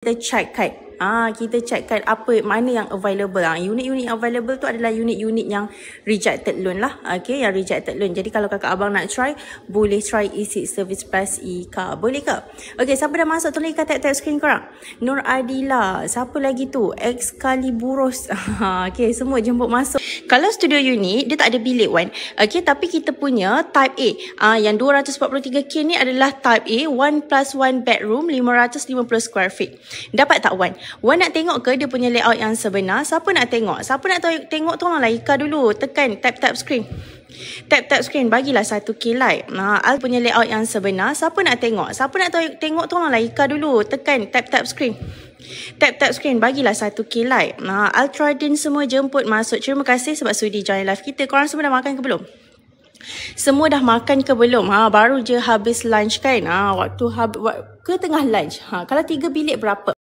kita checkkan. Kita checkkan apa mana yang available. Unit-unit yang available tu adalah unit-unit yang rejected loan lah. Okay, yang rejected loan. Jadi kalau kakak abang nak try, boleh try E6 Service Plus e-car. Boleh ke? Okay, siapa dah masuk tolong ikat tap screen korang. Nur Adila. Siapa lagi tu? Excaliburus. Okay, semua jemput masuk. Kalau studio unit, dia tak ada bilik Wan. Okay, tapi kita punya type A. Yang 243K ni adalah type A, 1+1 bedroom, 550 square feet. Dapat tak Wan? Wan nak tengok ke dia punya layout yang sebenar? Siapa nak tengok? Siapa nak tengok tolonglah Ika dulu. Tekan tap screen. Tap screen, bagilah 1K like. Al punya layout yang sebenar. Siapa nak tengok? Siapa nak tengok tolonglah Ika dulu. Tekan tap screen. Tap screen, bagilah 1K like. Ultradin semua jemput masuk. Terima kasih sebab sudi join live kita. Korang semua dah makan ke belum? Semua dah makan ke belum? Baru je habis lunch kan? Waktu ke tengah lunch. Kalau 3 bilik berapa?